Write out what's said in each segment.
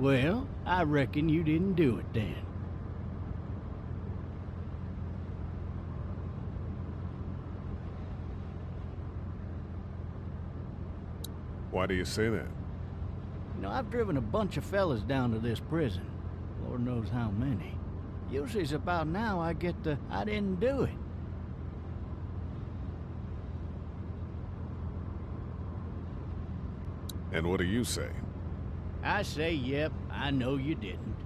Well, I reckon you didn't do it then. Why do you say that? You know, I've driven a bunch of fellas down to this prison. Lord knows how many. Usually it's about now I get the, I didn't do it. And what do you say? I say, yep, I know you didn't.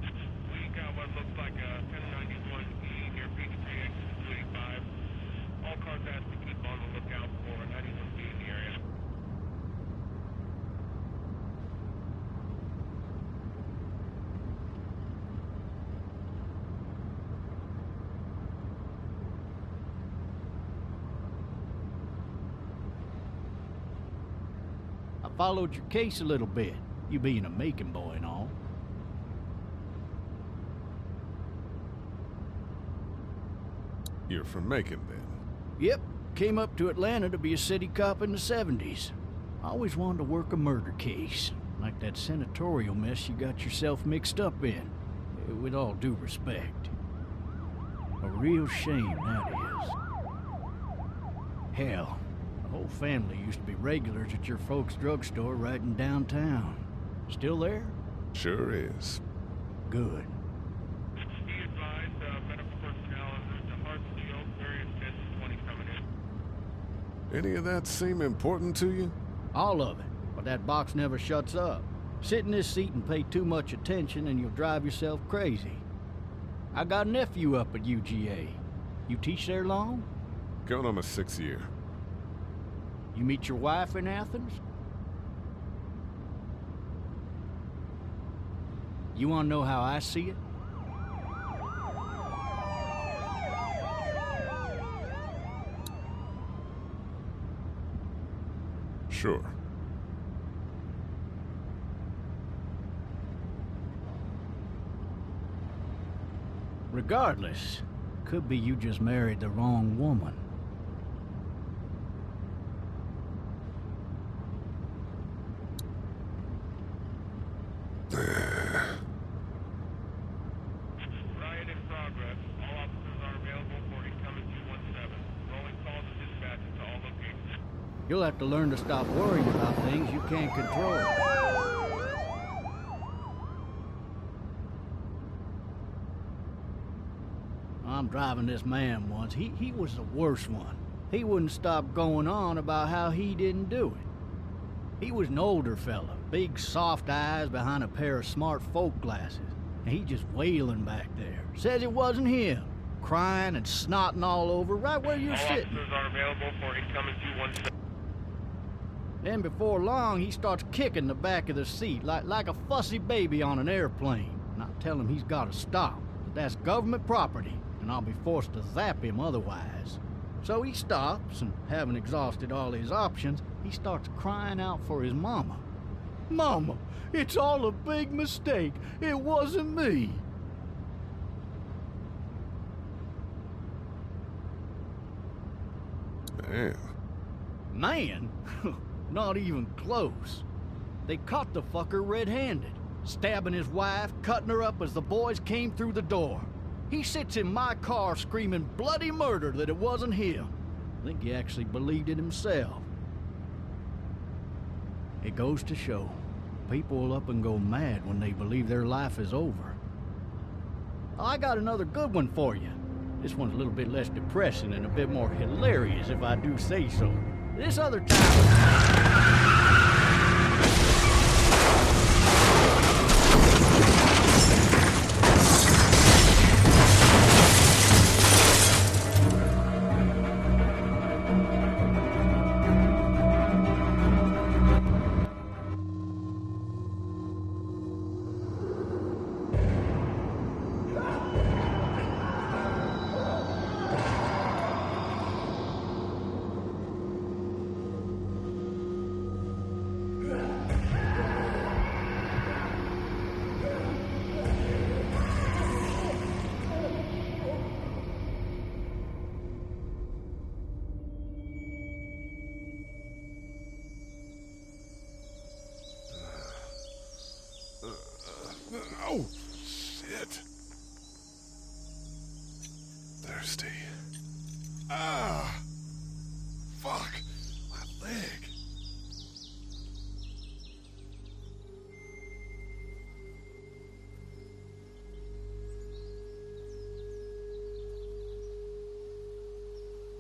We got what looks like a 1091E near Peachtree exit 285. All cars asked to keep on the lookout for a 91B in the area. I followed your case a little bit, you being a Macon boy and all. You're from Macon, then? Yep, came up to Atlanta to be a city cop in the 70s. I always wanted to work a murder case, like that senatorial mess you got yourself mixed up in, with all due respect. A real shame, that is. Hell, the whole family used to be regulars at your folks' drugstore right in downtown. Still there? Sure is. Good. Be advised, medical personnel is a hard deal, various 10 to 20 coming in. Any of that seem important to you? All of it, but that box never shuts up. Sit in this seat and pay too much attention and you'll drive yourself crazy. I got a nephew up at UGA. You teach there long? Going on my 6th year. You meet your wife in Athens? You want to know how I see it? Sure. Regardless, could be you just married the wrong woman. Riot in progress. All officers are available for incoming 217. Rolling calls and dispatches to all locations. You'll have to learn to stop worrying about things you can't control. I'm driving this man once. He was the worst one. He wouldn't stop going on about how he didn't do it. He was an older fella, big soft eyes behind a pair of smart folk glasses. And he just wailing back there. Says it wasn't him. Crying and snotting all over right where you're All sitting. officers are available for incoming 217. Then before long, he starts kicking the back of the seat like a fussy baby on an airplane. And I tell him he's got to stop, that that's government property, and I'll be forced to zap him otherwise. So he stops, and having exhausted all his options, he starts crying out for his mama. Mama, it's all a big mistake. It wasn't me. Man. Man? Not even close. They caught the fucker red-handed, stabbing his wife, cutting her up as the boys came through the door. He sits in my car screaming bloody murder that it wasn't him. I think he actually believed it himself. It goes to show, people will up and go mad when they believe their life is over. I got another good one for you. This one's a little bit less depressing and a bit more hilarious, if I do say so. This other time... Oh, shit. Thirsty. Ah! Fuck! My leg.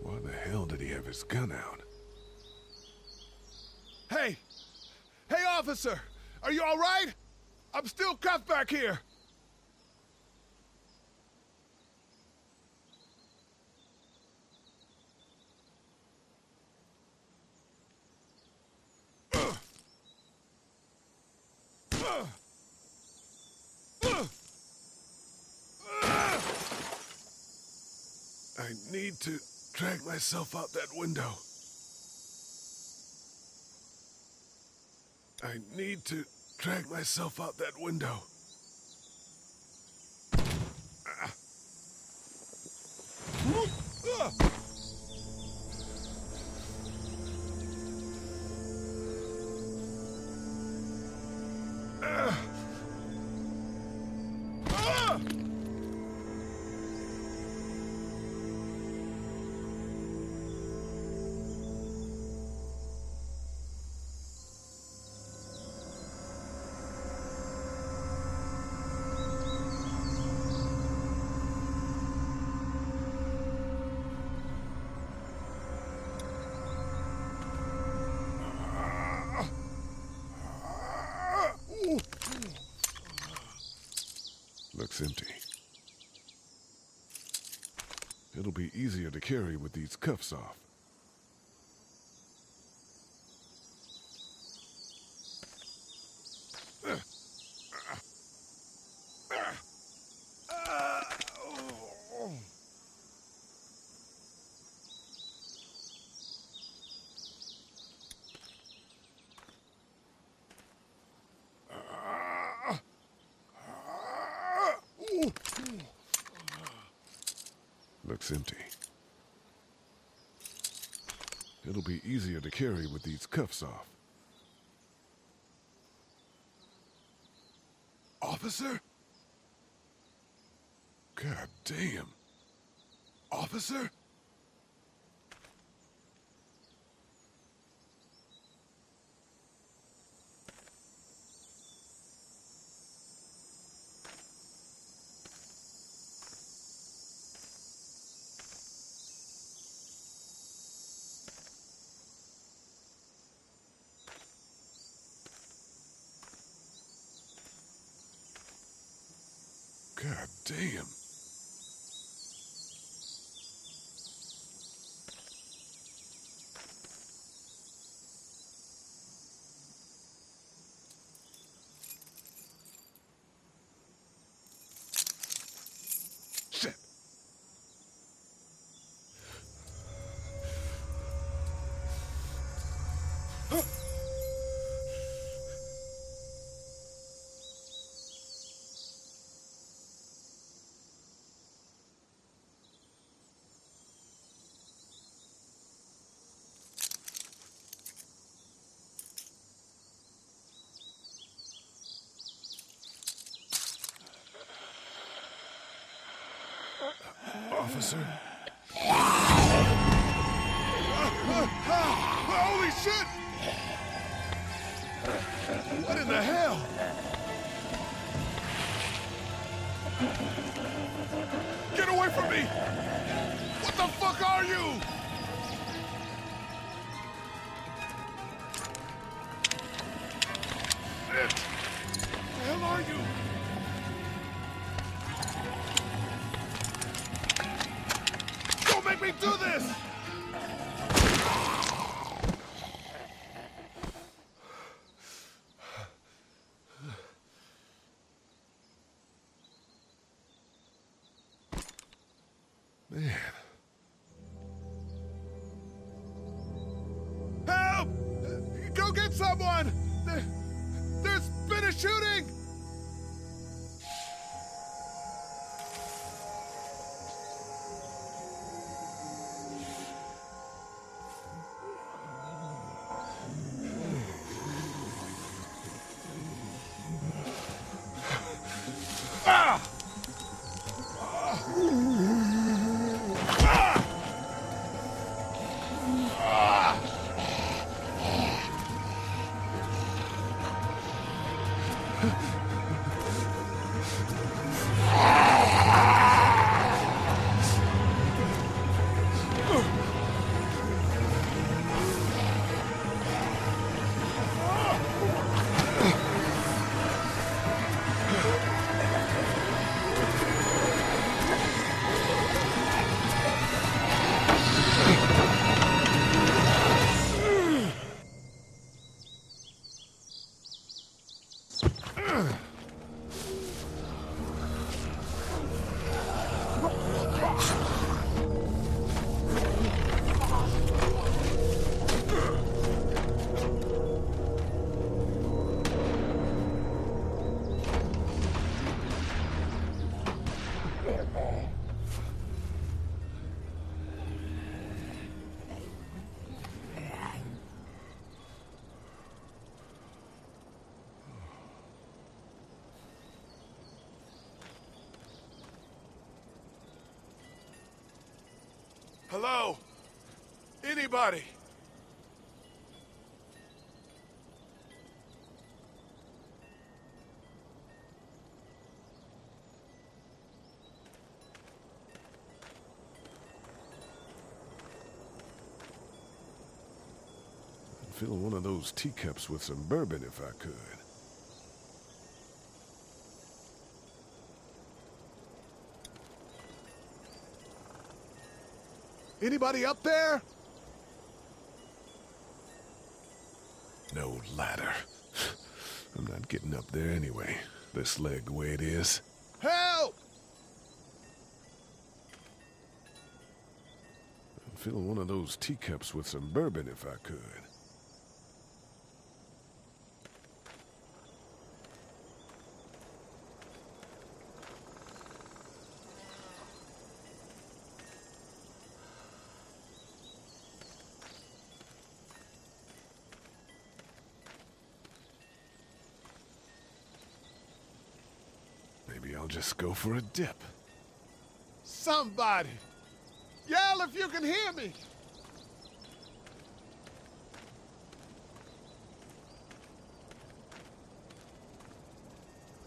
Why the hell did he have his gun out? Hey! Hey, officer! Are you all right? I'm still cuffed back here! I need to drag myself out that window. I need to drag myself out that window. Looks empty. It'll be easier to carry with these cuffs off. Looks empty. It'll be easier to carry with these cuffs off. Officer? God damn. Officer? God damn. Shit. Officer? Holy shit! What in the hell? Get away from me! What the fuck are you? Shit! What the hell are you? Don't make me do this! Man. Help! Go get someone! There's been a shooting! Hello? Anybody? I'd fill one of those teacups with some bourbon if I could. Anybody up there? No ladder. I'm not getting up there anyway. This leg the way it is. Help! I'd fill one of those teacups with some bourbon if I could. Maybe I'll just go for a dip. Somebody! Yell if you can hear me!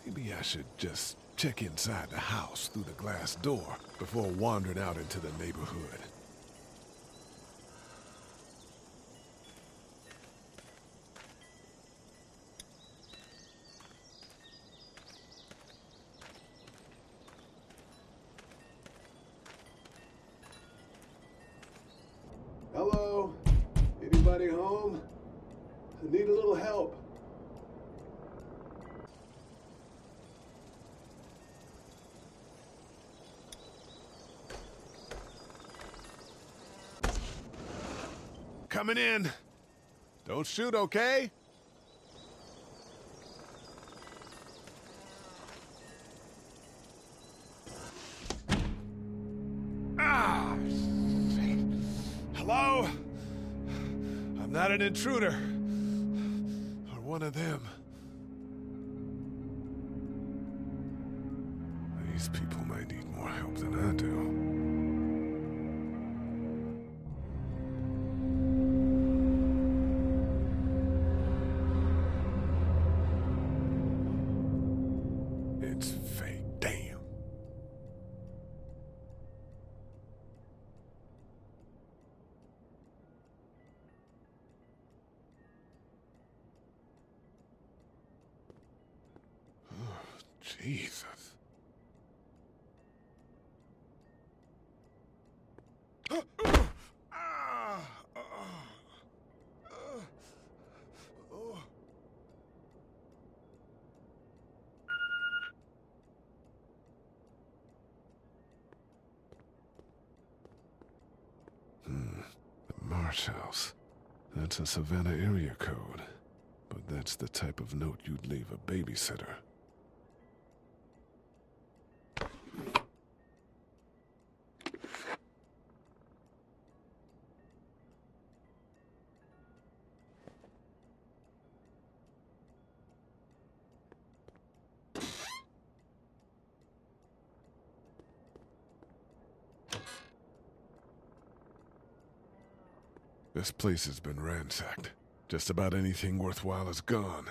Maybe I should just check inside the house through the glass door before wandering out into the neighborhood. Hello? Anybody home? I need a little help. Coming in. Don't shoot, okay? Ah! Shit. Hello? I'm not an intruder. Or one of them. These people might need more help than I do. It's fake. Damn. Jesus. The Marsh House. That's a Savannah area code. But that's the type of note you'd leave a babysitter. This place has been ransacked. Just about anything worthwhile is gone.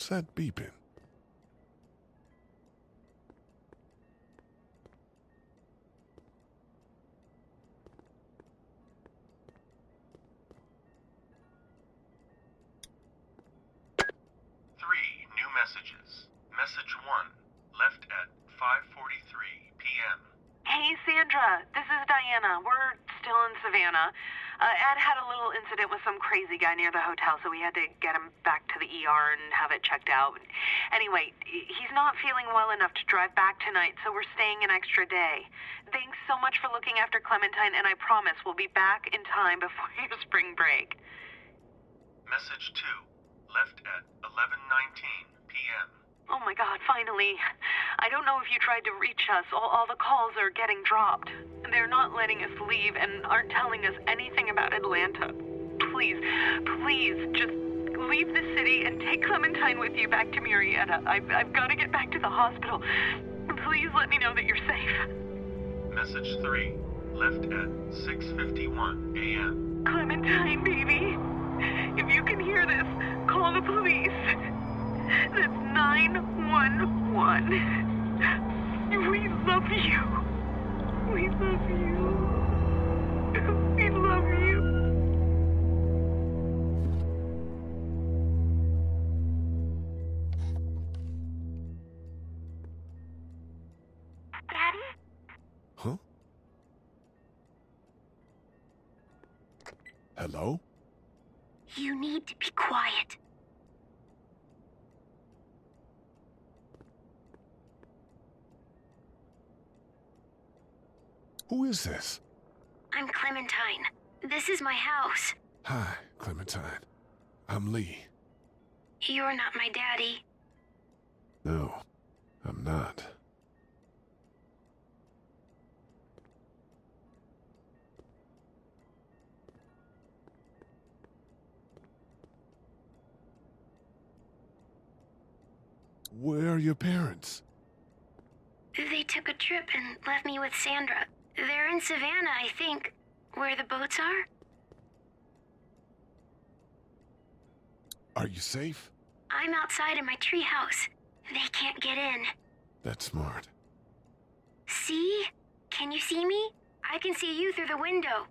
What's that beeping? New messages. Message 1, left at 5:43 p.m. Hey, Sandra. This is Diana. We're still in Savannah. Ed had a little incident with some crazy guy near the hotel, so we had to get him back to the ER and have it checked out. Anyway, he's not feeling well enough to drive back tonight, so we're staying an extra day. Thanks so much for looking after Clementine, and I promise we'll be back in time before your spring break. Message 2, left at 11:19 p.m. Oh my God, finally. I don't know if you tried to reach us. All the calls are getting dropped. They're not letting us leave and aren't telling us anything about Atlanta. Please, just leave the city and take Clementine with you back to Murrieta. I've got to get back to the hospital. Please let me know that you're safe. Message 3, left at 6:51 a.m. Clementine, baby. If you can hear this, call the police. That's 911. We love you. We love you. We love you. Daddy? Huh? Hello? You need to be quiet. Who is this? I'm Clementine. This is my house. Hi, Clementine. I'm Lee. You're not my daddy. No, I'm not. Where are your parents? They took a trip and left me with Sandra. They're in Savannah, I think. Where the boats are? Are you safe? I'm outside in my treehouse. They can't get in. That's smart. See? Can you see me? I can see you through the window.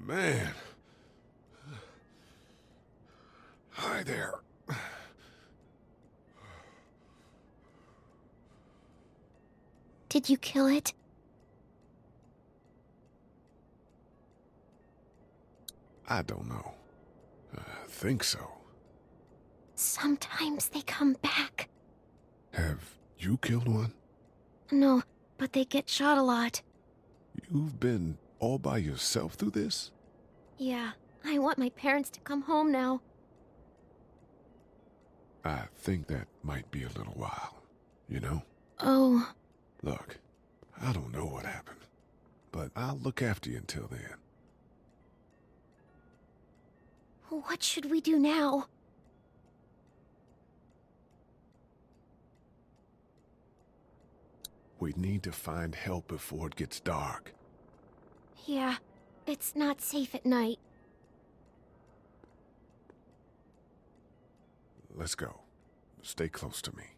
Man. Hi there. Did you kill it? I don't know. I think so. Sometimes they come back. Have you killed one? No, but they get shot a lot. You've been all by yourself through this? Yeah, I want my parents to come home now. I think that might be a little while, you know? Oh. Look, I don't know what happened, but I'll look after you until then. What should we do now? We need to find help before it gets dark. Yeah, it's not safe at night. Let's go. Stay close to me.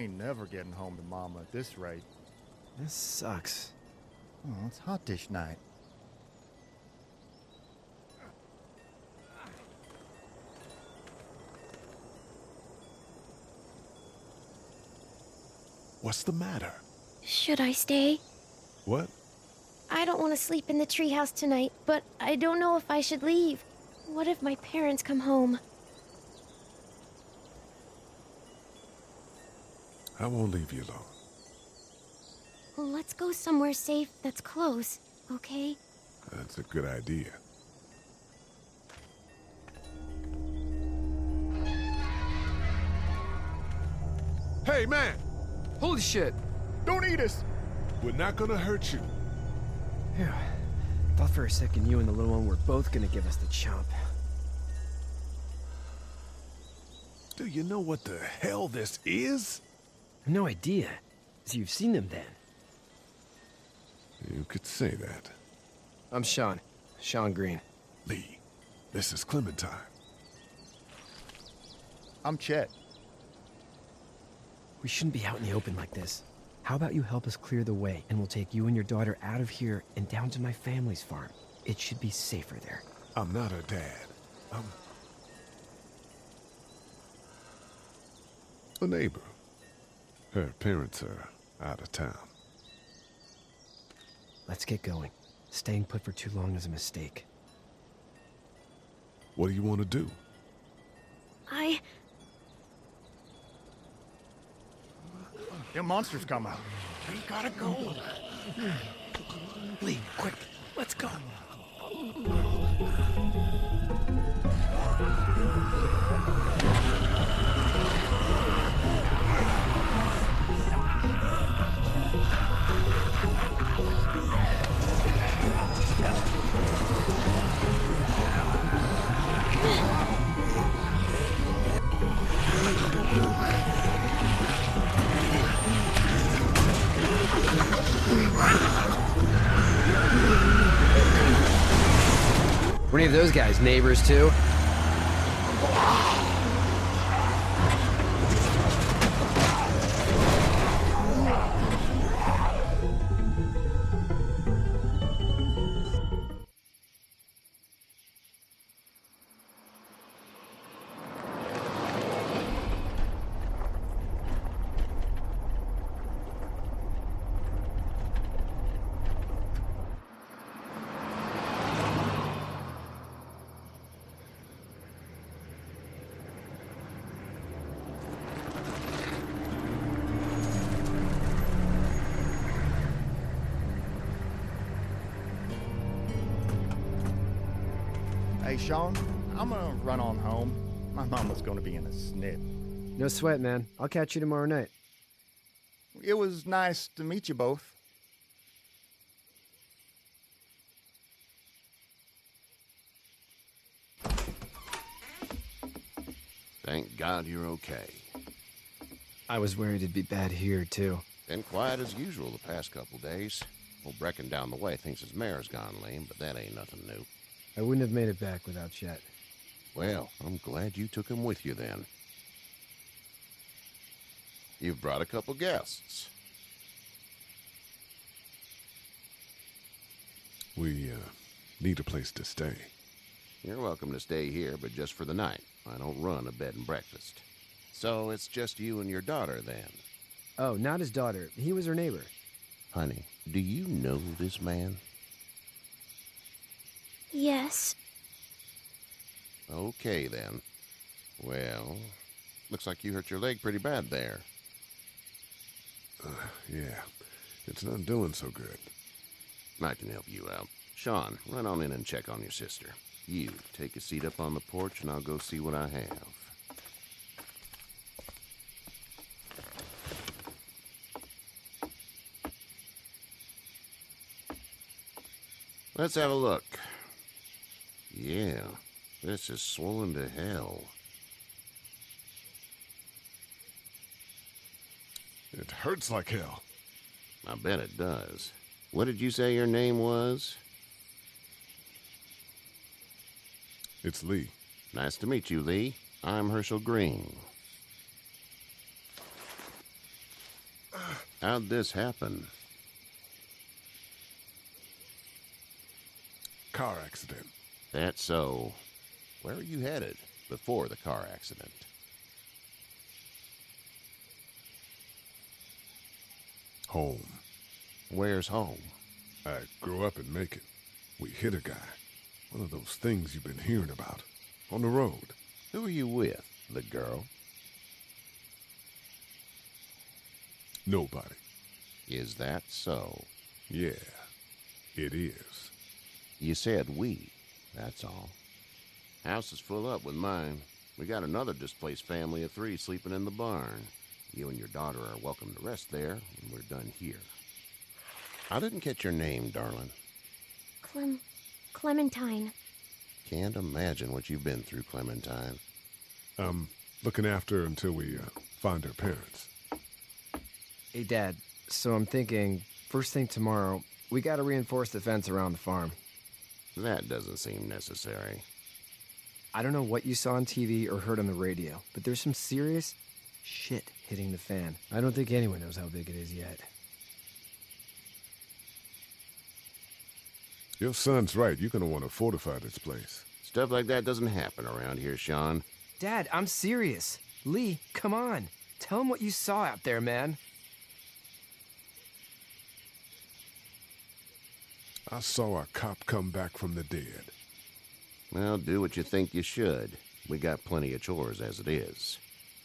ain't never getting home to Mama at this rate. This sucks. Oh, it's hot dish night. What's the matter? Should I stay? What? I don't want to sleep in the treehouse tonight, but I don't know if I should leave. What if my parents come home? I won't leave you alone. Well, let's go somewhere safe that's close, okay? That's a good idea. Hey, man! Holy shit! Don't eat us! We're not gonna hurt you. Phew. Thought for a second you and the little one were both gonna give us the chomp. Do you know what the hell this is? No idea. So you've seen them then? You could say that. I'm Sean. Sean Green. Lee, this is Clementine. I'm Chet. We shouldn't be out in the open like this. How about you help us clear the way, and we'll take you and your daughter out of here and down to my family's farm. It should be safer there. I'm not her dad. I'm a neighbor. Her parents are out of town. Let's get going. Staying put for too long is a mistake. What do you want to do? Them monsters come out. We gotta go. Lee, quick, let's go. Were any of those guys neighbors too? Hey, Sean, I'm gonna run on home. My mama's gonna be in a snip. No sweat, man. I'll catch you tomorrow night. It was nice to meet you both. Thank God you're okay. I was worried it'd be bad here, too. Been quiet as usual the past couple days. Old Brecken down the way thinks his mare's gone lame, but that ain't nothing new. I wouldn't have made it back without Chet. Well, I'm glad you took him with you then. You've brought a couple guests. We, need a place to stay. You're welcome to stay here, but just for the night. I don't run a bed and breakfast. So it's just you and your daughter then? Oh, not his daughter. He was her neighbor. Honey, do you know this man? Yes. Okay, then. Well, looks like you hurt your leg pretty bad there. Yeah. It's not doing so good. I can help you out. Sean, run on in and check on your sister. You, take a seat up on the porch and I'll go see what I have. Let's have a look. Yeah, this is swollen to hell. It hurts like hell. I bet it does. What did you say your name was? It's Lee. Nice to meet you, Lee. I'm Herschel Green. How'd this happen? Car accident. That's so. Where are you headed before the car accident? Home. Where's home? I grew up in Macon. We hit a guy. One of those things you've been hearing about. On the road. Who are you with? The girl? Nobody. Is that so? Yeah, it is. You said we. That's all. House is full up with mine. We got another displaced family of 3 sleeping in the barn. You and your daughter are welcome to rest there when we're done here. I didn't catch your name, darling. Clementine. Can't imagine what you've been through, Clementine. I'm looking after her until we find her parents. Hey, Dad. So I'm thinking, first thing tomorrow, we gotta reinforce the fence around the farm. That doesn't seem necessary. I don't know what you saw on TV or heard on the radio, but there's some serious shit hitting the fan. I don't think anyone knows how big it is yet. Your son's right. You're gonna want to fortify this place. Stuff like that doesn't happen around here, Sean. Dad, I'm serious. Lee, come on. Tell him what you saw out there, man. I saw a cop come back from the dead. Well, do what you think you should. We got plenty of chores as it is.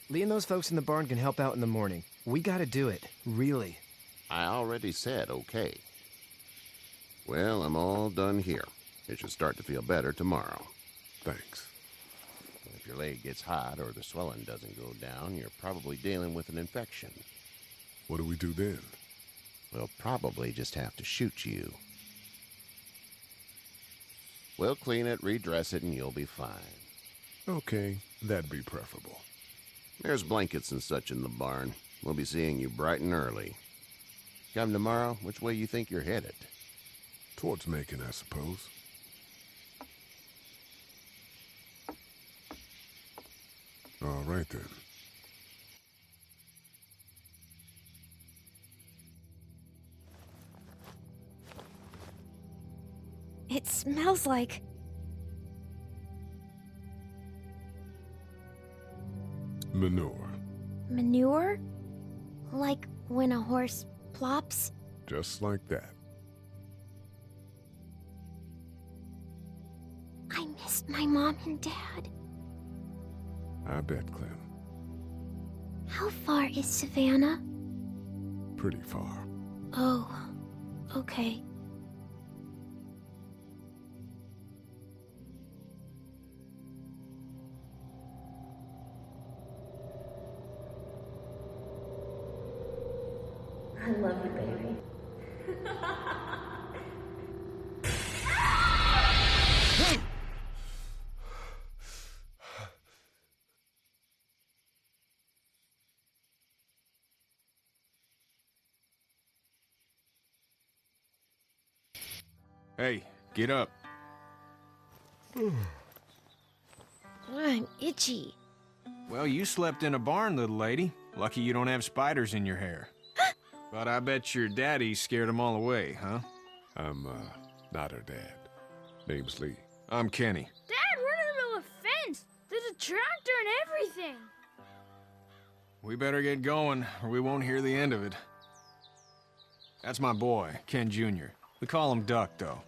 Lee and those folks in the barn can help out in the morning. We gotta do it. Really. I already said okay. Well, I'm all done here. It should start to feel better tomorrow. Thanks. If your leg gets hot or the swelling doesn't go down, you're probably dealing with an infection. What do we do then? We'll probably just have to shoot you. We'll clean it, redress it, and you'll be fine. Okay, that'd be preferable. There's blankets and such in the barn. We'll be seeing you bright and early. Come tomorrow, which way you think you're headed? Towards Macon, I suppose. All right, then. It smells like... Manure. manure? Like when a horse plops? Just like that. I missed my mom and dad. I bet, Clem. How far is Savannah? Pretty far. Oh, okay. I love you, baby. Hey, get up. I'm itchy. Well, you slept in a barn, little lady. Lucky you don't have spiders in your hair. But I bet your daddy scared them all away, huh? I'm, not her dad. Name's Lee. I'm Kenny. Dad, we're in the middle of a fence. There's a tractor and everything. We better get going, or we won't hear the end of it. That's my boy, Ken Jr. We call him Duck, though.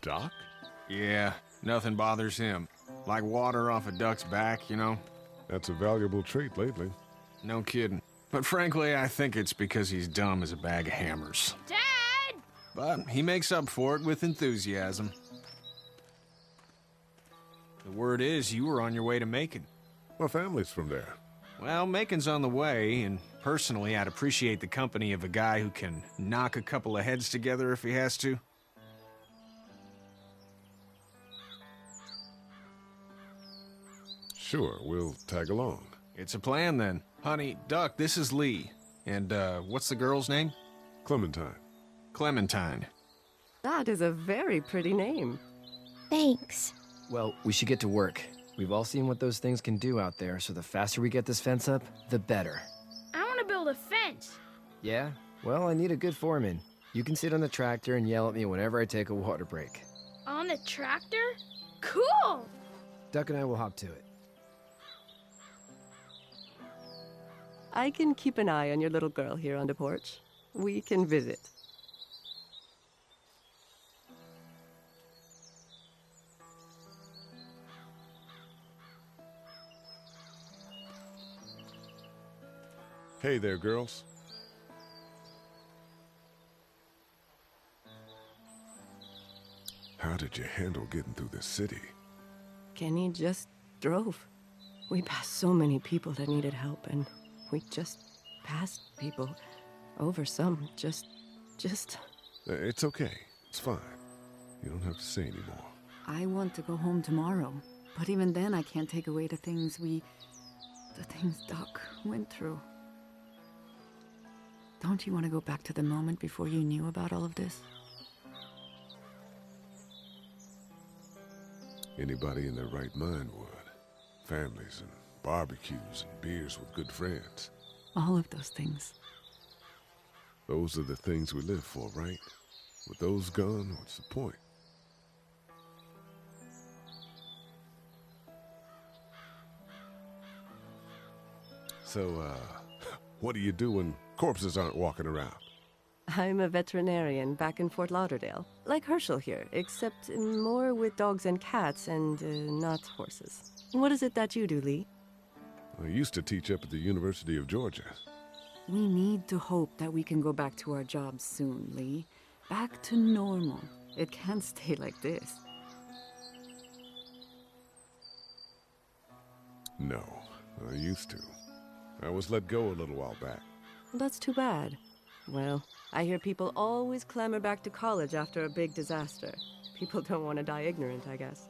Doc? Yeah, nothing bothers him. Like water off a duck's back, you know? That's a valuable trait lately. No kidding. But frankly, I think it's because he's dumb as a bag of hammers. Dad! But he makes up for it with enthusiasm. The word is you were on your way to Macon. My family's from there. Well, Macon's on the way, and personally, I'd appreciate the company of a guy who can knock a couple of heads together if he has to. Sure, we'll tag along. It's a plan, then. Honey, Duck, this is Lee. And, what's the girl's name? Clementine. Clementine. That is a very pretty name. Thanks. Well, we should get to work. We've all seen what those things can do out there, so the faster we get this fence up, the better. I want to build a fence. Yeah? Well, I need a good foreman. You can sit on the tractor and yell at me whenever I take a water break. On the tractor? Cool! Duck and I will hop to it. I can keep an eye on your little girl here on the porch. We can visit. Hey there, girls. How did you handle getting through the city? Kenny just drove. We passed so many people that needed help, and we just passed people. Over some, just... It's okay. It's fine. You don't have to say anymore. I want to go home tomorrow, but even then I can't take away the things Doc went through. Don't you want to go back to the moment before you knew about all of this? Anybody in their right mind would. Families and barbecues and beers with good friends. All of those things. Those are the things we live for, right? With those gone, what's the point? So, what do you do when corpses aren't walking around? I'm a veterinarian back in Fort Lauderdale. Like Herschel here, except more with dogs and cats and not horses. What is it that you do, Lee? I used to teach up at the University of Georgia. We need to hope that we can go back to our jobs soon, Lee. Back to normal. It can't stay like this. No, I used to. I was let go a little while back. That's too bad. Well, I hear people always clamor back to college after a big disaster. People don't want to die ignorant, I guess.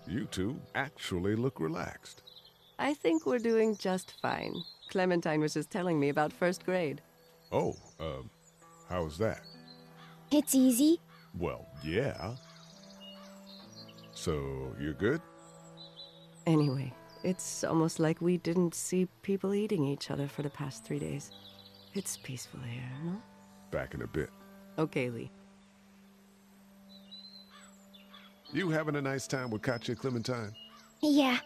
You two actually look relaxed. I think we're doing just fine. Clementine was just telling me about first grade. Oh, how was that? It's easy. Well, yeah. So, you're good? Anyway, it's almost like we didn't see people eating each other for the past 3 days. It's peaceful here, no? Back in a bit. Okay, Lee. You having a nice time with Katya, Clementine? Yeah.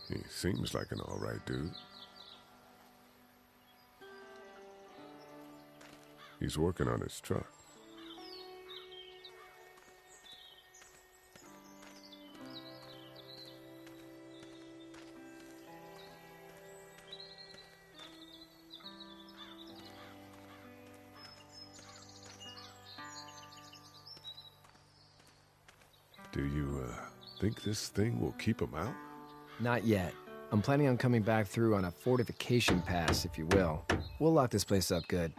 He seems like an all-right dude. He's working on his truck. Do you, think this thing will keep him out? Not yet. I'm planning on coming back through on a fortification pass, if you will. We'll lock this place up good.